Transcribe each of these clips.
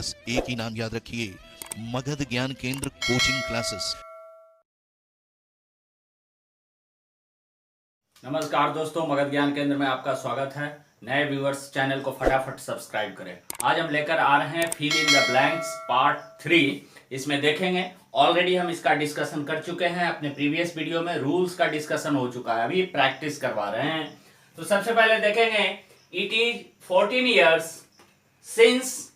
बस एक ही नाम याद रखिए, मगध ज्ञान केंद्र कोचिंग क्लासेस। नमस्कार दोस्तों, मगध ज्ञान केंद्र में आपका स्वागत है। नए व्यूअर्स चैनल को फटाफट सब्सक्राइब करें। आज हम लेकर आ रहे हैं fill in the blanks part 3। इसमें देखेंगे, ऑलरेडी हम इसका डिस्कशन कर चुके हैं अपने प्रीवियस वीडियो में। रूल्स का डिस्कशन हो चुका है, अभी प्रैक्टिस करवा रहे हैं। तो सबसे पहले देखेंगे, it is 14 years since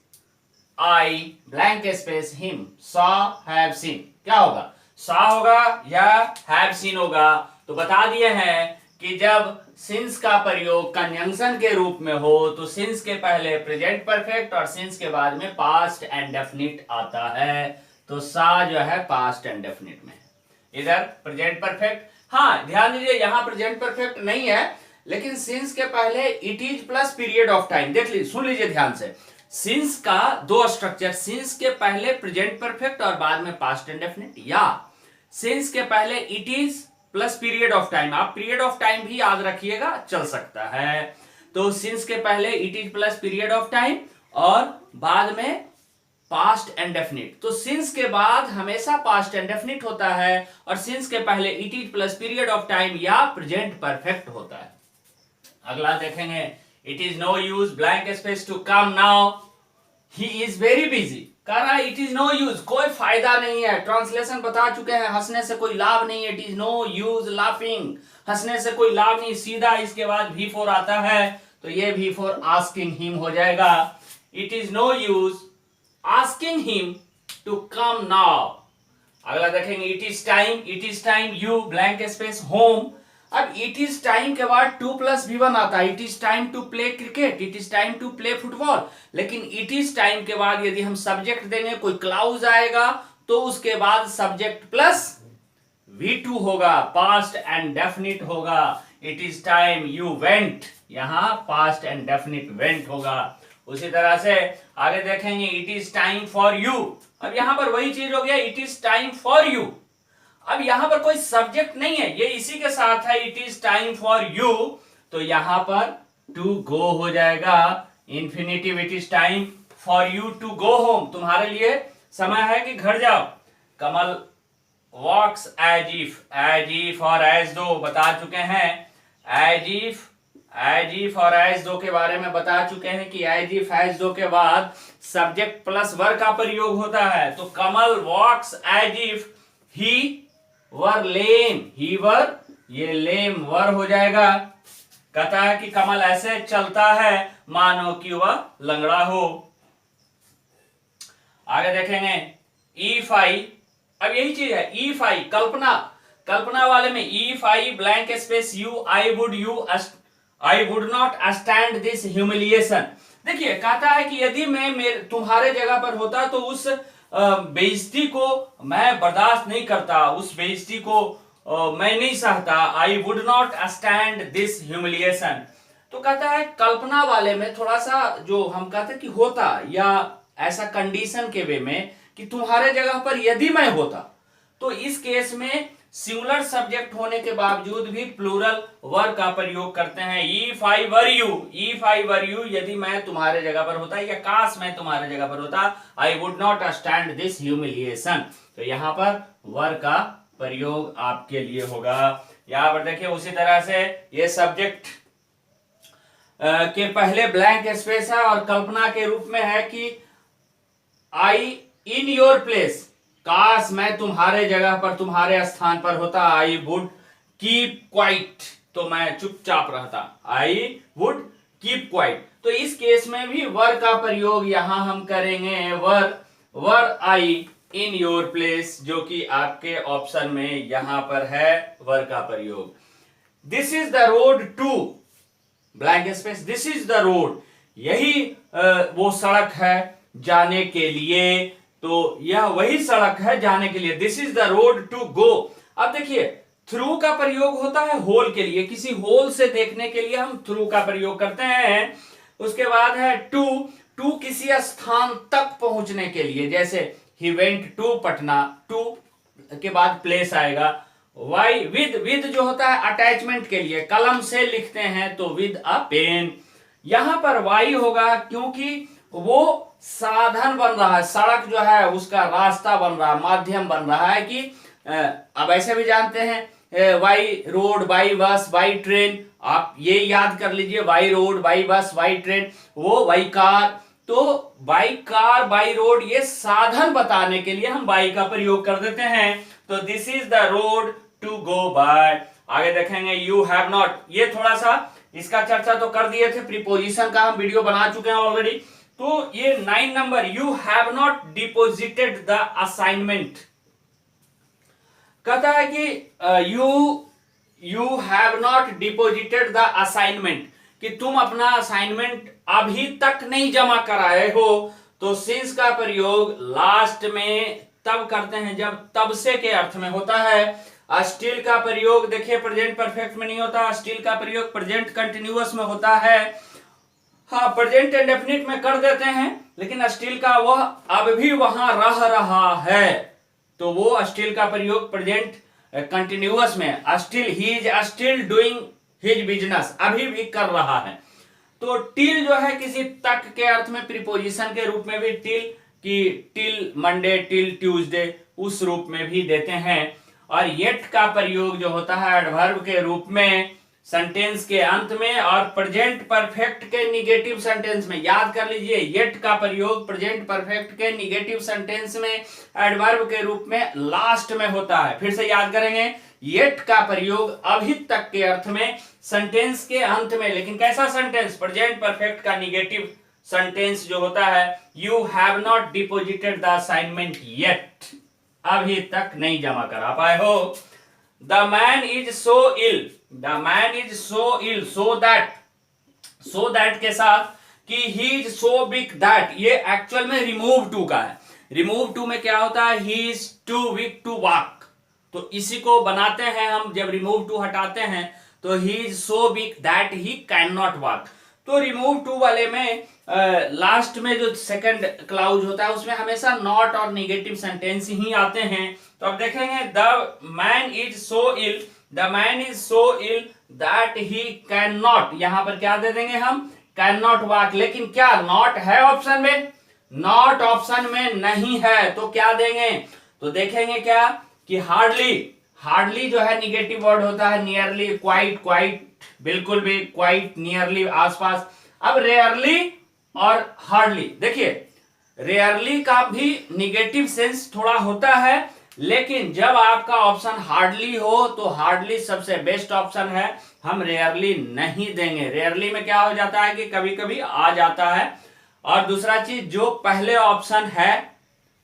I blank space him saw have seen. क्या होगा, सॉ होगा या हैव सीन होगा। तो बता दिए हैं कि जब सिंस का प्रयोग कंजंक्शन के रूप में हो तो सिंस के पहले प्रेजेंट परफेक्ट और सिंस के बाद में पास्ट एंड डेफिनिट आता है। तो सा जो है पास्ट एंड डेफिनिट में, इधर प्रेजेंट परफेक्ट। हाँ, ध्यान दीजिए, यहां प्रेजेंट परफेक्ट नहीं है, लेकिन सिंस के पहले it is plus period of time. देख लीजिए, सुन लीजिए ध्यान से। सिंस का दो स्ट्रक्चर, सिंस के पहले प्रेजेंट परफेक्ट और बाद में पास्ट एंड डेफिनिट, या सिंस के पहले it is plus period of time. आप पीरियड ऑफ टाइम भी याद रखिएगा, चल सकता है। तो सिंस के पहले it is plus period of time और बाद में पास्ट एंड डेफिनिट। तो सिंस के बाद हमेशा पास्ट एंड डेफिनिट होता है और सिंस के पहले it is plus period of time या प्रेजेंट परफेक्ट होता है। अगला देखेंगे, it is no use blank space to come now, he is very busy. कह रहा है इट इज नो यूज, कोई फायदा नहीं है। ट्रांसलेशन बता चुके हैं, हंसने से कोई लाभ नहीं है। It is no use laughing, हंसने से कोई लाभ नहीं। सीधा इसके बाद V4 आता है, तो ये V4 आस्किंग हिम हो जाएगा। It is no use asking him to come now. अगला देखेंगे, it is time you blank space home. अब इट इज टाइम के बाद 2 + V1 आता है। It is time to play cricket, it is time to play football. लेकिन it is time के बाद यदि हम सब्जेक्ट देंगे, कोई क्लाउज आएगा, तो उसके बाद सब्जेक्ट प्लस V2 होगा, पास्ट एंड डेफिनिट होगा। It is time you went, यहां पास्ट एंड डेफिनिट वेंट होगा। उसी तरह से आगे देखेंगे, it is time for you. अब यहां पर वही चीज हो गया, it is time for you. अब यहां पर कोई सब्जेक्ट नहीं है, ये इसी के साथ है, it is time for you. तो यहां पर टू गो हो जाएगा infinitive. It is time for you to go home, तुम्हारे लिए समय है कि घर जाओ। कमल वॉक्स एज इफ और एज दो बता चुके हैं। एज इफ और एज दो के बारे में बता चुके हैं कि एज इफ एज दो के बाद सब्जेक्ट प्लस वर का प्रयोग होता है। तो कमल वॉक्स एज इफ ही वर लेम, ही वर, ये लेम वर हो जाएगा। कहता है कि कमल ऐसे चलता है मानो कि वह लंगड़ा हो। आगे देखेंगे, इफ आई, अब यही चीज है, इफ आई कल्पना वाले में, if I blank space you I would not stand this humiliation. देखिए, कहता है कि यदि मैं तुम्हारे जगह पर होता तो उस बेइज्जती को मैं बर्दाश्त नहीं करता, उस बेइज्जती को मैं नहीं सहता। I would not stand this humiliation. तो कहता है कल्पना वाले में थोड़ा सा जो हम कहते हैं कि होता, या ऐसा कंडीशन के वे में कि तुम्हारे जगह पर यदि मैं होता, तो इस केस में सिंगुलर सब्जेक्ट होने के बावजूद भी प्लूरल वर का प्रयोग करते हैं। इफ आई वर यू, यदि मैं तुम्हारे जगह पर होता या काश मैं तुम्हारे जगह पर होता, I would not stand this humiliation. तो यहां पर वर का प्रयोग आपके लिए होगा। यहां पर देखिए, उसी तरह से ये सब्जेक्ट के पहले ब्लैंक स्पेस है और कल्पना के रूप में है कि आई इन योर प्लेस, काश मैं तुम्हारे जगह पर, तुम्हारे स्थान पर होता। आई वुड कीप क्वाइट, तो मैं चुपचाप रहता। I would keep quiet. तो इस केस में भी वर का प्रयोग यहां हम करेंगे, वर आई इन योर प्लेस, जो कि आपके ऑप्शन में यहां पर है वर का प्रयोग। This is the road to blank space, this is the road, यही वो सड़क है जाने के लिए। तो यह वही सड़क है जाने के लिए। This is the road to go. अब देखिए, थ्रू का प्रयोग होता है होल के लिए, किसी होल से देखने के लिए हम थ्रू का प्रयोग करते हैं। उसके बाद है टू किसी स्थान तक पहुंचने के लिए, जैसे ही वेंट टू पटना, टू के बाद प्लेस आएगा। वाई विद जो होता है अटैचमेंट के लिए, कलम से लिखते हैं तो विद अ पेन। यहां पर वाई होगा क्योंकि वो साधन बन रहा है, सड़क जो है उसका रास्ता बन रहा है, माध्यम बन रहा है कि अब ऐसे भी जानते हैं by road by bus by train, आप ये याद कर लीजिए, by road by bus by train, वो बाई कार। तो बाई कार बाई रोड ये साधन बताने के लिए हम बाई का प्रयोग कर देते हैं। तो this is the road to go by. आगे देखेंगे यू हैव नॉट, ये थोड़ा सा इसका चर्चा तो कर दिए थे, प्रीपोजिशन का हम वीडियो बना चुके हैं ऑलरेडी। तो ये 9 number, you have not deposited the assignment, कहता है कि you have not deposited the assignment, कि तुम अपना असाइनमेंट अभी तक नहीं जमा कराए हो। तो सिंस का प्रयोग लास्ट में तब करते हैं जब तब से के अर्थ में होता है। स्टिल का प्रयोग देखिए प्रेजेंट परफेक्ट में नहीं होता, स्टिल का प्रयोग प्रेजेंट कंटिन्यूअस में होता है। हाँ, प्रेजेंट इंडेफिनिट में कर देते हैं, लेकिन स्टिल का वह अब भी वहां रह रहा है, तो वो स्टिल का प्रयोग प्रेजेंट कंटिन्यूअस में, still he is still doing his business, अभी भी कर रहा है। तो टिल जो है किसी तक के अर्थ में प्रीपोजिशन के रूप में भी टिल, कि टिल मंडे टिल ट्यूसडे, उस रूप में भी देते हैं। और येट का प्रयोग जो होता है एडवर्ब के रूप में सेंटेंस के अंत में, और प्रेजेंट परफेक्ट के निगेटिव सेंटेंस में, याद कर लीजिए येट का प्रयोग प्रेजेंट परफेक्ट के निगेटिव सेंटेंस में एडवर्ब के रूप में लास्ट में होता है। फिर से याद करेंगे, येट का प्रयोग अभी तक के अर्थ में सेंटेंस के अंत में, लेकिन कैसा सेंटेंस, प्रेजेंट परफेक्ट का निगेटिव सेंटेंस जो होता है, you have not deposited the assignment yet, अभी तक नहीं जमा करा पाए हो। The man is so ill, the man is so ill, so that के साथ कि he is so weak that, ये एक्चुअल में रिमूव टू का है। रिमूव टू में क्या होता है, he is too weak to walk, तो इसी को बनाते हैं हम, जब रिमूव टू हटाते हैं तो ही is so weak that he can not walk. तो रिमूव टू वाले में लास्ट में जो सेकंड क्लाउज होता है उसमें हमेशा नॉट और निगेटिव सेंटेंस ही आते हैं। तो अब देखेंगे, the man is so ill, the man is so ill that he can not, यहां पर क्या दे देंगे हम, कैन नॉट वॉक। लेकिन क्या नॉट है ऑप्शन में, नॉट ऑप्शन में नहीं है, तो क्या देंगे, तो देखेंगे क्या कि हार्डली, हार्डली जो है निगेटिव वर्ड होता है, नियरली, क्वाइट, क्वाइट बिल्कुल भी, क्वाइट, नियरली आसपास। अब रेयरली और हार्डली, देखिए रेयरली का भी निगेटिव सेंस थोड़ा होता है, लेकिन जब आपका ऑप्शन हार्डली हो तो हार्डली सबसे बेस्ट ऑप्शन है, हम रेयरली नहीं देंगे। रेयरली में क्या हो जाता है कि कभी कभी आ जाता है। और दूसरा चीज, जो पहले ऑप्शन है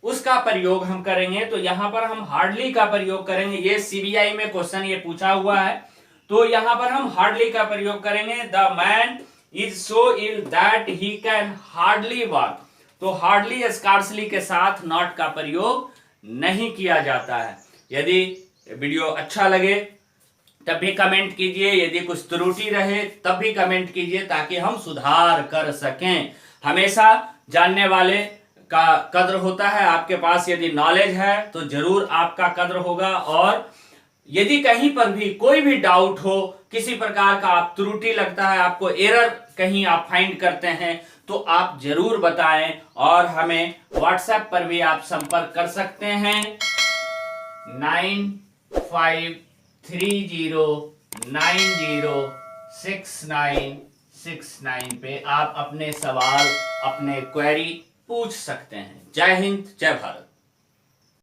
उसका प्रयोग हम करेंगे, तो यहां पर हम हार्डली का प्रयोग करेंगे। ये सीबीआई में क्वेश्चन ये पूछा हुआ है, तो यहां पर हम हार्डली का प्रयोग करेंगे। The man is so ill that he can hardly walk, तो हार्डली स्कार्सली के साथ नॉट का प्रयोग नहीं किया जाता है। यदि वीडियो अच्छा लगे तब भी कमेंट कीजिए, यदि कुछ त्रुटि रहे तब भी कमेंट कीजिए, ताकि हम सुधार कर सकें। हमेशा जानने वाले का कद्र होता है, आपके पास यदि नॉलेज है तो जरूर आपका कद्र होगा। और यदि कहीं पर भी कोई भी डाउट हो, किसी प्रकार का आप त्रुटि लगता है, आपको एरर कहीं आप फाइंड करते हैं, तो आप जरूर बताएं। और हमें व्हाट्सएप पर भी आप संपर्क कर सकते हैं, 9530906969 पे आप अपने सवाल, अपने क्वेरी पूछ सकते हैं। जय हिंद, जय भारत।